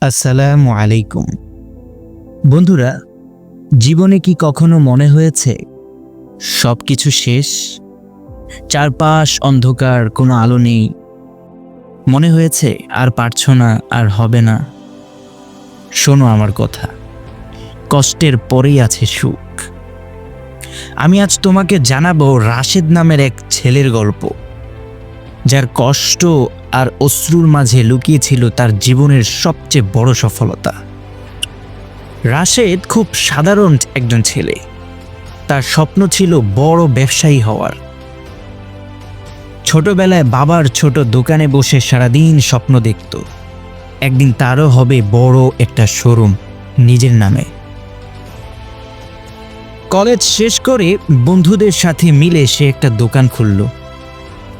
আসসালামু আলাইকুম। বন্ধুরা, জীবনে কি কখনো মনে হয়েছে সব কিছু শেষ, চারপাশ অন্ধকার, কোনো আলো নেই? মনে হয়েছে আর পারছো না, আর হবে না? শোনো আমার কথা, কষ্টের পরেই আছে সুখ। আমি আজ তোমাকে জানাবো রাশেদ নামের এক ছেলের গল্প, যার কষ্ট আর অশ্রুর মাঝে লুকিয়ে ছিল তার জীবনের সবচেয়ে বড় সফলতা। রাশেদ খুব সাধারণ একজন ছেলে। তার স্বপ্ন ছিল বড় ব্যবসায়ী হওয়ার। ছোটবেলায় বাবার ছোট দোকানে বসে সারাদিন স্বপ্ন দেখত, একদিন তারও হবে বড় একটা শোরুম নিজের নামে। কলেজ শেষ করে বন্ধুদের সাথে মিলে সে একটা দোকান খুলল,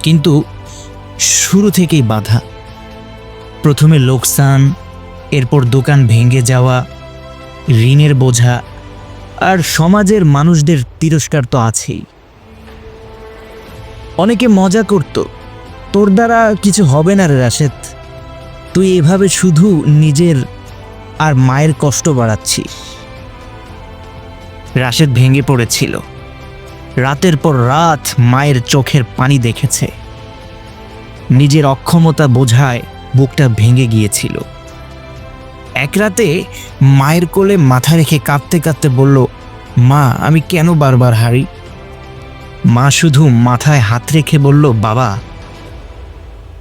কিন্তু শুরু থেকেই বাধা। প্রথমে লোকসান, এরপর দোকান ভেঙে যাওয়া, ঋণের বোঝা, আর সমাজের মানুষদের তিরস্কার তো আছেই। অনেকে মজা করত, তোর দ্বারা কিছু হবে না রে রাশেদ, তুই এভাবে শুধু নিজের আর মায়ের কষ্ট বাড়াচ্ছিস। রাশেদ ভেঙে পড়েছিল। রাতের পর রাত মায়ের চোখের পানি দেখেছে। নিজের অক্ষমতা বোঝায় বুকটা ভেঙে গিয়েছিল। এক রাতে মায়ের কোলে মাথা রেখে কাঁদতে কাঁদতে বলল, মা, আমি কেন বারবার হারি? মা শুধু মাথায় হাত রেখে বলল, বাবা,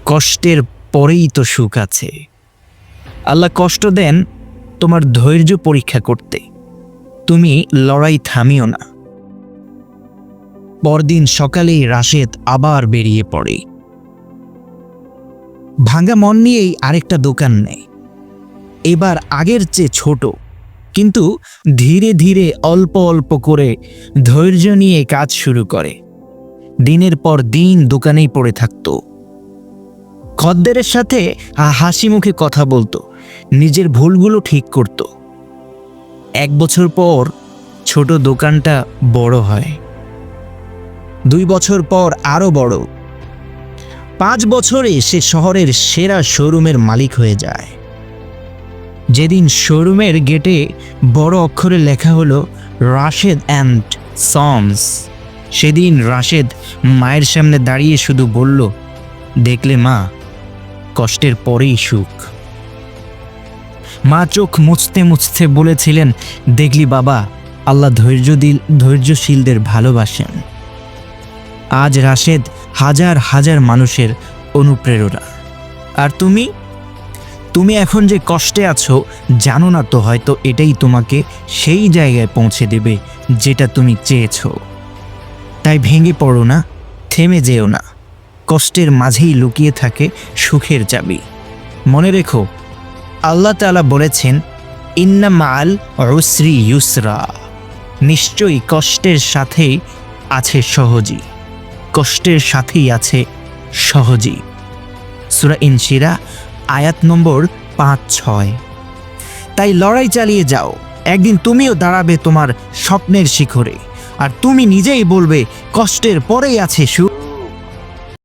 কষ্টের পরেই তো সুখ আছে। আল্লাহ কষ্ট দেন তোমার ধৈর্য পরীক্ষা করতে, তুমি লড়াই থামিও না। পরদিন সকালেই রাশেদ আবার বেরিয়ে পড়ে। ভাঙা মন নিয়েই আরেকটা দোকান নেয়, এবার আগের চেয়ে ছোট, কিন্তু ধীরে ধীরে অল্প অল্প করে ধৈর্য নিয়ে কাজ শুরু করে। দিনের পর দিন দোকানেই পড়ে থাকত। খদ্দেরের সাথে হাসি মুখে কথা বলতো, নিজের ভুলগুলো ঠিক করত। 1 বছর পর ছোট দোকানটা বড় হয়, 2 বছর পর আরো বড়, 5 বছরে সে শহরের সেরা শোরুমের মালিক হয়ে যায়। যেদিন শোরুমের গেটে বড় অক্ষরে লেখা হলো রাশেদ অ্যান্ড সন্স, সেদিন রাশেদ মায়ের সামনে দাঁড়িয়ে শুধু বলল, দেখলে মা, কষ্টের পরেই সুখ। মা চোখ মুছতে মুছতে বলেছিলেন, দেখলি বাবা, আল্লাহ ধৈর্যশীলদের ভালোবাসেন। আজ রাশেদ হাজার হাজার মানুষের অনুপ্রেরণা। আর তুমি এখন যে কষ্টে আছো, জানো না তো হয়তো এটাই তোমাকে সেই জায়গায় পৌঁছে দেবে যেটা তুমি চেয়েছো। তাই ভেঙে পড়ো না, থেমে যেও না। কষ্টের মাঝেই লুকিয়ে থাকে সুখের চাবি। মনে রেখো, আল্লাহ তাআলা বলেছেন, ইন্না মাল উসরি ইউসরা, নিশ্চয়ই কষ্টের সাথেই আছে সহজই, কষ্টের সাথেই আছে সহজই। সূরা ইনশিরা আয়াত নম্বর 5-6। তাই লড়াই চালিয়ে যাও, একদিন তুমিও দাঁড়াবে তোমার স্বপ্নের শিখরে, আর তুমি নিজেই বলবে, কষ্টের পরেই আছে সুখ।